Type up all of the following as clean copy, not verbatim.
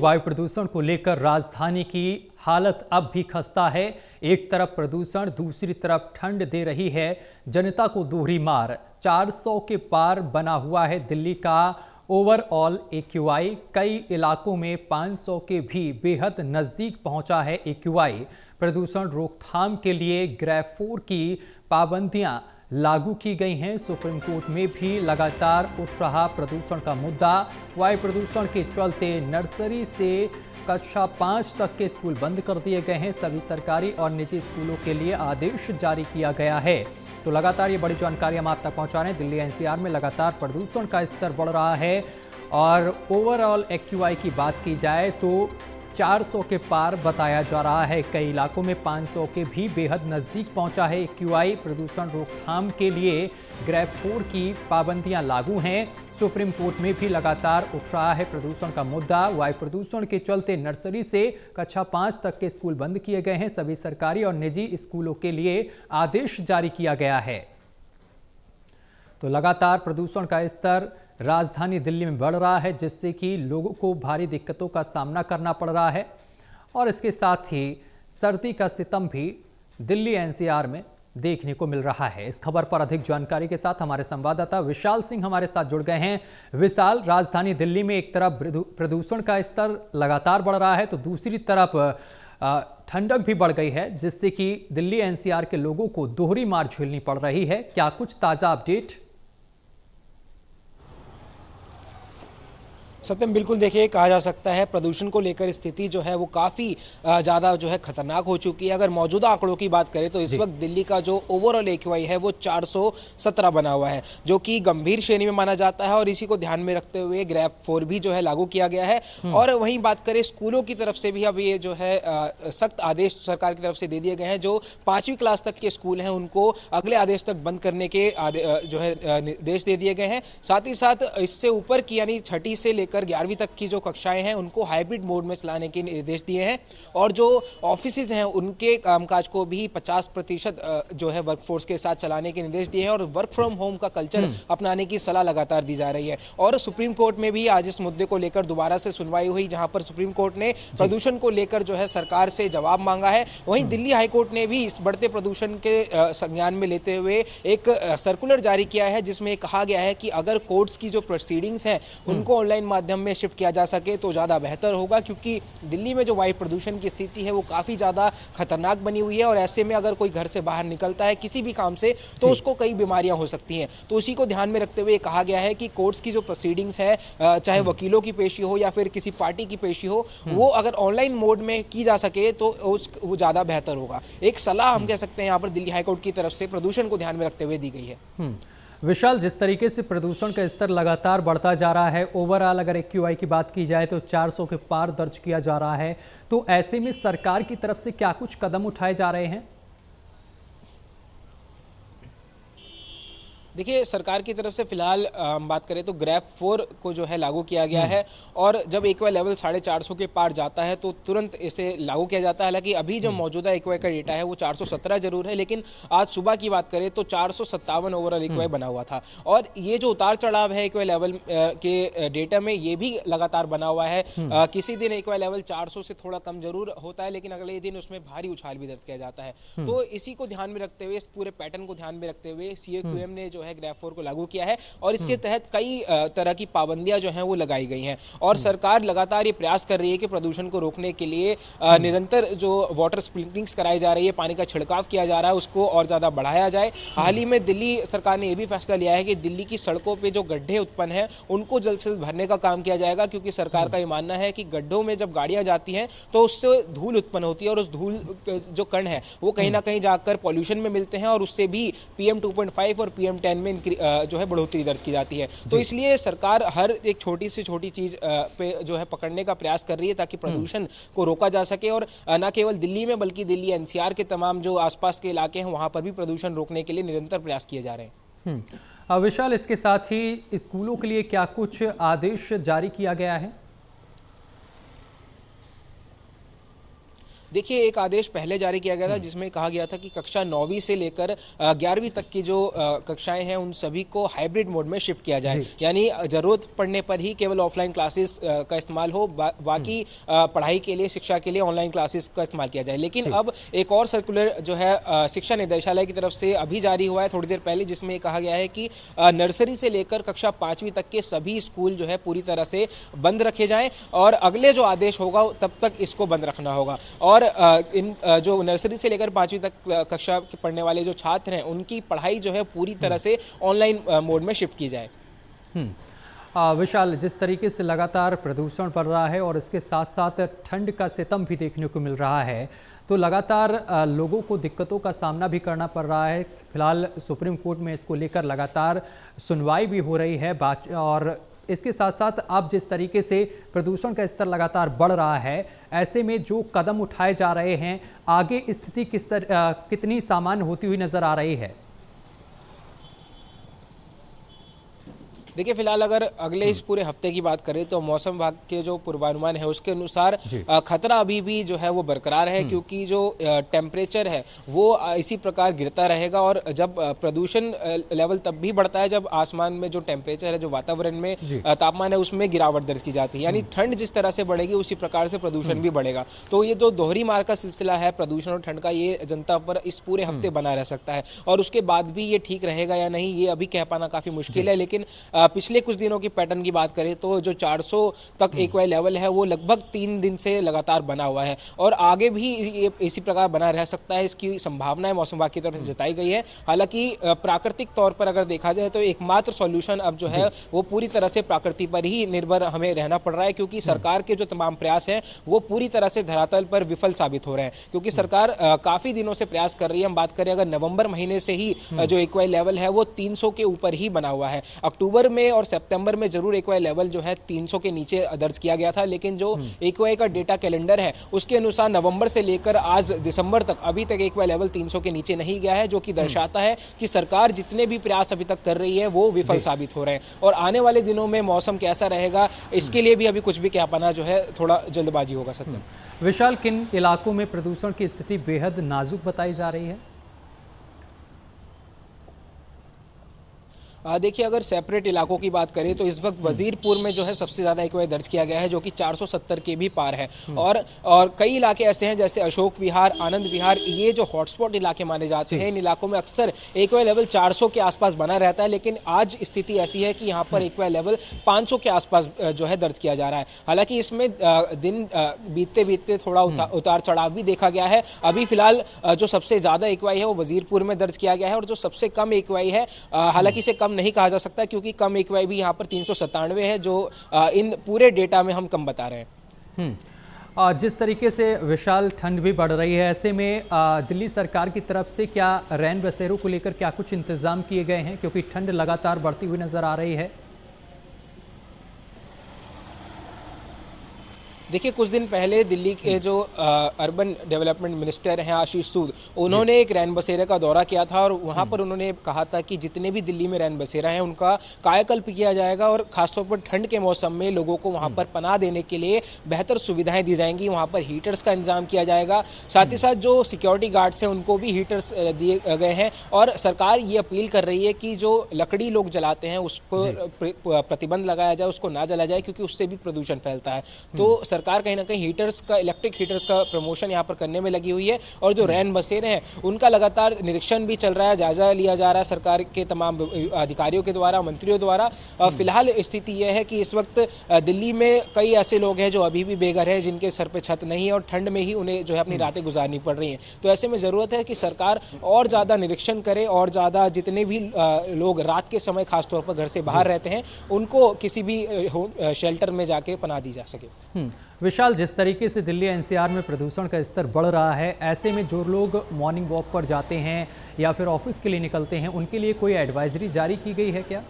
वायु प्रदूषण को लेकर राजधानी की हालत अब भी खस्ता है। एक तरफ प्रदूषण, दूसरी तरफ ठंड दे रही है जनता को दोहरी मार। 400 के पार बना हुआ है दिल्ली का ओवरऑल एक्यूआई। कई इलाकों में 500 के भी बेहद नजदीक पहुंचा है एक्यूआई। प्रदूषण रोकथाम के लिए ग्रेड 4 की पाबंदियां लागू की गई हैं। सुप्रीम कोर्ट में भी लगातार उठ रहा प्रदूषण का मुद्दा। वायु प्रदूषण के चलते नर्सरी से कक्षा 5 तक के स्कूल बंद कर दिए गए हैं। सभी सरकारी और निजी स्कूलों के लिए आदेश जारी किया गया है। तो लगातार ये बड़ी जानकारी हम आप तक पहुंचा रहे हैं। दिल्ली एनसीआर में लगातार प्रदूषण का स्तर बढ़ रहा है और ओवरऑल एक्यूआई की बात की जाए तो 400 के पार बताया जा रहा है। कई इलाकों में 500 के भी बेहद नजदीक पहुंचा है एक्यूआई। प्रदूषण रोकथाम के लिए ग्रेड 4 की पाबंदियां लागू हैं। सुप्रीम कोर्ट में भी लगातार उठ रहा है प्रदूषण का मुद्दा। वायु प्रदूषण के चलते नर्सरी से कक्षा 5 तक के स्कूल बंद किए गए हैं। सभी सरकारी और निजी स्कूलों के लिए आदेश जारी किया गया है। तो लगातार प्रदूषण का स्तर राजधानी दिल्ली में बढ़ रहा है, जिससे कि लोगों को भारी दिक्कतों का सामना करना पड़ रहा है। और इसके साथ ही सर्दी का सितम भी दिल्ली एनसीआर में देखने को मिल रहा है। इस खबर पर अधिक जानकारी के साथ हमारे संवाददाता विशाल सिंह हमारे साथ जुड़ गए हैं। विशाल, राजधानी दिल्ली में एक तरफ प्रदूषण का स्तर लगातार बढ़ रहा है तो दूसरी तरफ ठंडक भी बढ़ गई है, जिससे कि दिल्ली एनसीआर के लोगों को दोहरी मार झेलनी पड़ रही है। क्या कुछ ताजा अपडेट? सत्यम, बिल्कुल देखिए, कहा जा सकता है प्रदूषण को लेकर स्थिति जो है वो काफ़ी ज़्यादा जो है खतरनाक हो चुकी है। अगर मौजूदा आंकड़ों की बात करें तो इस वक्त दिल्ली का जो ओवरऑल एक्यूआई है वो 417 बना हुआ है, जो कि गंभीर श्रेणी में माना जाता है। और इसी को ध्यान में रखते हुए ग्रेड 4 भी जो है लागू किया गया है। और वहीं बात करें स्कूलों की तरफ से भी अब ये जो है सख्त आदेश सरकार की तरफ से दे दिए गए हैं। जो 5वीं क्लास तक के स्कूल हैं उनको अगले आदेश तक बंद करने के जो है निर्देश दे दिए गए हैं। साथ ही साथ इससे ऊपर की यानी 6ठी से लेकर 11वीं तक की जो कक्षाएं हैं उनको हाइब्रिड मोड में चलाने के निर्देश दिए हैं। और जो ऑफिसेज हैं उनके कामकाज को भी 50% जो है वर्कफोर्स के साथ चलाने के निर्देश दिए हैं। और वर्क फ्रॉम होम का कल्चर अपनाने की सलाह लगातार दी जा रही है। और सुप्रीम कोर्ट में भी आज इस मुद्दे को लेकर दोबारा से सुनवाई हुई, जहां पर सुप्रीम कोर्ट ने प्रदूषण को लेकर जो है सरकार से जवाब मांगा है। वहीं दिल्ली हाईकोर्ट ने भी इस बढ़ते प्रदूषण के संज्ञान में लेते हुए एक सर्कुलर जारी किया है, जिसमें कहा गया है कि अगर कोर्ट्स की जो प्रोसीडिंग्स हैं उनको ऑनलाइन माध्यम में शिफ्ट किया जा सके तो ज़्यादा बेहतर होगा, क्योंकि दिल्ली में जो वायु प्रदूषण की स्थिति है वो काफ़ी ज़्यादा खतरनाक बनी हुई है। और ऐसे में अगर कोई घर से बाहर निकलता है किसी भी काम से तो उसको कई बीमारियां हो सकती हैं। तो उसी को ध्यान में रखते हुए कहा गया है कि कोर्ट्स की जो प्रोसीडिंग्स है, चाहे वकीलों की पेशी हो या फिर किसी पार्टी की पेशी हो, वो अगर ऑनलाइन मोड में की जा सके तो वो ज़्यादा बेहतर होगा। एक सलाह हम कह सकते हैं यहाँ पर दिल्ली हाईकोर्ट की तरफ से प्रदूषण को ध्यान में रखते हुए दी गई है। विशाल, जिस तरीके से प्रदूषण का स्तर लगातार बढ़ता जा रहा है, ओवरऑल अगर एक्यूआई की बात की जाए तो 400 के पार दर्ज किया जा रहा है, तो ऐसे में सरकार की तरफ से क्या कुछ कदम उठाए जा रहे हैं? देखिए, सरकार की तरफ से फिलहाल हम बात करें तो ग्रेड 4 को जो है लागू किया गया है। और जब एक्यूआई लेवल 450 के पार जाता है तो तुरंत इसे लागू किया जाता है। हालांकि अभी जो मौजूदा एक्यूआई का डेटा है वो 417 जरूर है, लेकिन आज सुबह की बात करें तो 457 ओवरऑल एक्यूआई बना हुआ था। और ये जो उतार चढ़ाव है एक्यूआई लेवल के डेटा में, ये भी लगातार बना हुआ है। किसी दिन एक्यूआई लेवल 400 से थोड़ा कम जरूर होता है, लेकिन अगले दिन उसमें भारी उछाल भी दर्ज किया जाता है। तो इसी को ध्यान में रखते हुए, इस पूरे पैटर्न को ध्यान में रखते हुए सीएक्यूएम ने जो है ग्रेड 4 को लागू किया है। और इसके तहत कई तरह की पाबंदियां जो हैं वो लगाई गई हैं। और सरकार लगातार ये प्रयास कर रही है कि प्रदूषण को रोकने के लिए निरंतर जो वाटर स्प्रिंकलिंग्स कराई जा रही है, पानी का छिड़काव किया जा रहा है, उसको और ज्यादा बढ़ाया जाए। हाल ही में दिल्ली सरकार ने यह भी फैसला लिया है कि दिल्ली की सड़कों पर जो गड्ढे उत्पन्न हैं उनको जल्द से जल्द भरने का काम किया जाएगा, क्योंकि सरकार का यह मानना है कि गड्ढों में जब गाड़ियां जाती हैं तो उससे धूल उत्पन्न होती है और उस धूल जो कण है वो कहीं ना कहीं जाकर पॉल्यूशन में मिलते हैं और उससे भी PM 2.5 और PM10 में जो है बढ़ोतरी दर्ज की जाती है। तो इसलिए सरकार हर एक छोटी से छोटी चीज पे जो है पकड़ने का प्रयास कर रही है ताकि प्रदूषण को रोका जा सके। और न केवल दिल्ली में बल्कि दिल्ली एनसीआर के तमाम जो आसपास के इलाके हैं वहां पर भी प्रदूषण रोकने के लिए निरंतर प्रयास किए जा रहे हैं। विशाल, इसके साथ ही स्कूलों के लिए क्या कुछ आदेश जारी किया गया है? देखिए, एक आदेश पहले जारी किया गया था जिसमें कहा गया था कि कक्षा 9वीं से लेकर 11वीं तक की जो कक्षाएं हैं उन सभी को हाइब्रिड मोड में शिफ्ट किया जाए, यानी जरूरत पड़ने पर ही केवल ऑफलाइन क्लासेस का इस्तेमाल हो, बाकी पढ़ाई के लिए, शिक्षा के लिए ऑनलाइन क्लासेस का इस्तेमाल किया जाए। लेकिन अब एक और सर्कुलर जो है शिक्षा निदेशालय की तरफ से अभी जारी हुआ है थोड़ी देर पहले, जिसमें कहा गया है कि नर्सरी से लेकर कक्षा 5वीं तक के सभी स्कूल जो है पूरी तरह से बंद रखे जाएं और अगले जो आदेश होगा तब तक इसको बंद रखना होगा। और इन जो नर्सरी से लेकर 5वीं तक कक्षा के पढ़ने वाले जो छात्र हैं उनकी पढ़ाई जो है पूरी तरह से ऑनलाइन मोड में शिफ्ट की जाए। विशाल, जिस तरीके से लगातार प्रदूषण बढ़ रहा है और इसके साथ साथ ठंड का सितम भी देखने को मिल रहा है, तो लगातार लोगों को दिक्कतों का सामना भी करना पड़ रहा है। फिलहाल सुप्रीम कोर्ट में इसको लेकर लगातार सुनवाई भी हो रही है और इसके साथ साथ अब जिस तरीके से प्रदूषण का स्तर लगातार बढ़ रहा है, ऐसे में जो कदम उठाए जा रहे हैं, आगे स्थिति कितनी सामान्य होती हुई नजर आ रही है? देखिए, फिलहाल अगर अगले इस पूरे हफ्ते की बात करें तो मौसम विभाग के जो पूर्वानुमान है उसके अनुसार खतरा अभी भी जो है वो बरकरार है, क्योंकि जो टेम्परेचर है वो इसी प्रकार गिरता रहेगा। और जब प्रदूषण लेवल तब भी बढ़ता है जब आसमान में जो टेम्परेचर है, जो वातावरण में तापमान है, उसमें गिरावट दर्ज की जाती है। यानी ठंड जिस तरह से बढ़ेगी उसी प्रकार से प्रदूषण भी बढ़ेगा। तो ये जो दोहरी मार का सिलसिला है प्रदूषण और ठंड का, ये जनता पर इस पूरे हफ्ते बना रह सकता है और उसके बाद भी ये ठीक रहेगा या नहीं, ये अभी कह पाना काफी मुश्किल है। लेकिन पिछले कुछ दिनों की पैटर्न की बात करें तो जो 400 तक एक्वाई लेवल है वो लगभग 3 दिन से लगातार बना हुआ है और आगे भी इसी प्रकार बना रह सकता है, इसकी संभावना मौसम विभाग की तरफ से जताई गई है। हालांकि प्राकृतिक तौर पर अगर देखा जाए तो एकमात्र सॉल्यूशन अब जो है वो पूरी तरह से प्रकृति पर ही निर्भर हमें रहना पड़ रहा है, क्योंकि सरकार के जो तमाम प्रयास हैं वो पूरी तरह से धरातल पर विफल साबित हो रहे हैं। क्योंकि सरकार काफी दिनों से प्रयास कर रही है। हम बात करें अगर नवंबर महीने से ही जो एक्वाई लेवल है वो 300 के ऊपर ही बना हुआ है। अक्टूबर में और सितंबर में जरूर एक्वाई लेवल जो है 300 के नीचे दर्ज किया गया था, लेकिन जो एक्वाई का डेटा कैलेंडर है उसके अनुसार नवंबर से लेकर आज दिसंबर तक अभी तक एक्वाई लेवल 300 के नीचे नहीं गया है, जो कि दर्शाता है कि सरकार जितने भी प्रयास अभी तक कर रही है वो विफल साबित हो रहे हैं। और आने वाले दिनों में मौसम कैसा रहेगा इसके लिए भी अभी कुछ भी कह पाना जो है थोड़ा जल्दबाजी होगा। सत्यम, विशाल, किन इलाकों में प्रदूषण की स्थिति बेहद नाजुक बताई जा रही है? देखिए, अगर सेपरेट इलाकों की बात करें तो इस वक्त वजीरपुर में जो है सबसे ज्यादा एक्वाई दर्ज किया गया है, जो कि 470 के भी पार है। और कई इलाके ऐसे हैं जैसे अशोक विहार, आनंद विहार, ये जो हॉटस्पॉट इलाके माने जाते हैं, इन इलाकों में अक्सर एक्वाई लेवल 400 के आसपास बना रहता है। लेकिन आज स्थिति ऐसी है कि यहाँ पर एक्वाई लेवल 500 के आसपास जो है दर्ज किया जा रहा है। हालांकि इसमें दिन बीतते बीतते थोड़ा उतार चढ़ाव भी देखा गया है। अभी फिलहाल जो सबसे ज्यादा एक्वाई है वो वजीरपुर में दर्ज किया गया है और जो सबसे कम एक्वाई है, हालांकि इसे नहीं कहा जा सकता क्योंकि कम एक्वाई भी यहाँ पर 397 है, जो इन पूरे डेटा में हम कम बता रहे हैं। जिस तरीके से विशाल ठंड भी बढ़ रही है, ऐसे में दिल्ली सरकार की तरफ से क्या रैन बसेरों को लेकर क्या कुछ इंतजाम किए गए हैं, क्योंकि ठंड लगातार बढ़ती हुई नजर आ रही है? देखिए, कुछ दिन पहले दिल्ली के जो अर्बन डेवलपमेंट मिनिस्टर हैं आशीष सूद, उन्होंने एक रैन बसेरा का दौरा किया था और वहां पर उन्होंने कहा था कि जितने भी दिल्ली में रैन बसेरा हैं उनका कायाकल्प किया जाएगा और खासतौर पर ठंड के मौसम में लोगों को वहां पर पनाह देने के लिए बेहतर सुविधाएं दी जाएंगी। वहां पर हीटर्स का इंतजाम किया जाएगा, साथ ही साथ जो सिक्योरिटी गार्ड्स हैं उनको भी हीटर्स दिए गए हैं। और सरकार ये अपील कर रही है कि जो लकड़ी लोग जलाते हैं उस पर प्रतिबंध लगाया जाए, उसको ना जला जाए, क्योंकि उससे भी प्रदूषण फैलता है। तो सरकार कहीं ना कहीं हीटर्स का, इलेक्ट्रिक हीटर्स का प्रमोशन यहाँ पर करने में लगी हुई है और जो रैन बसेरे हैं उनका लगातार निरीक्षण भी चल रहा है, जायजा लिया जा रहा है सरकार के तमाम अधिकारियों के द्वारा, मंत्रियों द्वारा। फिलहाल स्थिति यह है कि इस वक्त दिल्ली में कई ऐसे लोग हैं जो अभी भी बेघर हैं, जिनके सर पे छत नहीं है और ठंड में ही उन्हें जो है अपनी रातें गुजारनी पड़ रही हैं। तो ऐसे में जरूरत है कि सरकार और ज्यादा निरीक्षण करे और ज्यादा जितने भी लोग रात के समय खासतौर पर घर से बाहर रहते हैं उनको किसी भी शेल्टर में जाके पनाह दी जा सके। विशाल, जिस तरीके से दिल्ली एनसीआर में प्रदूषण का स्तर बढ़ रहा है, ऐसे में जो लोग मॉर्निंग वॉक पर जाते हैं या फिर ऑफिस के लिए निकलते हैं, उनके लिए कोई एडवाइजरी जारी की गई है क्या?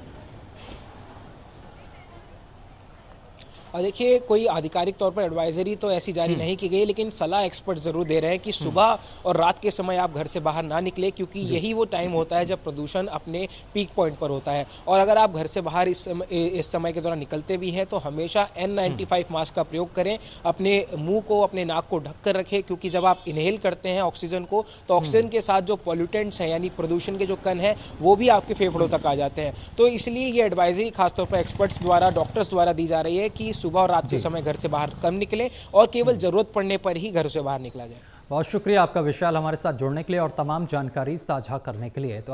और देखिए, कोई आधिकारिक तौर पर एडवाइजरी तो ऐसी जारी नहीं की गई, लेकिन सलाह एक्सपर्ट जरूर दे रहे हैं कि सुबह और रात के समय आप घर से बाहर ना निकले, क्योंकि यही वो टाइम होता है जब प्रदूषण अपने पीक पॉइंट पर होता है। और अगर आप घर से बाहर इस समय के दौरान निकलते भी हैं तो हमेशा N95 मास्क का प्रयोग करें, अपने मुंह को, अपने नाक को ढक कर रखें, क्योंकि जब आप इनहेल करते हैं ऑक्सीजन को, तो ऑक्सीजन के साथ जो पॉल्यूटेंट्स हैं, यानी प्रदूषण के जो कण हैं, वो भी आपके फेफड़ों तक आ जाते हैं। तो इसलिए ये एडवाइजरी खासतौर पर एक्सपर्ट्स द्वारा, डॉक्टर्स द्वारा दी जा रही है कि सुबह और रात के समय घर से बाहर कम निकलें और केवल जरूरत पड़ने पर ही घर से बाहर निकला जाए। बहुत शुक्रिया आपका विशाल, हमारे साथ जुड़ने के लिए और तमाम जानकारी साझा करने के लिए। तो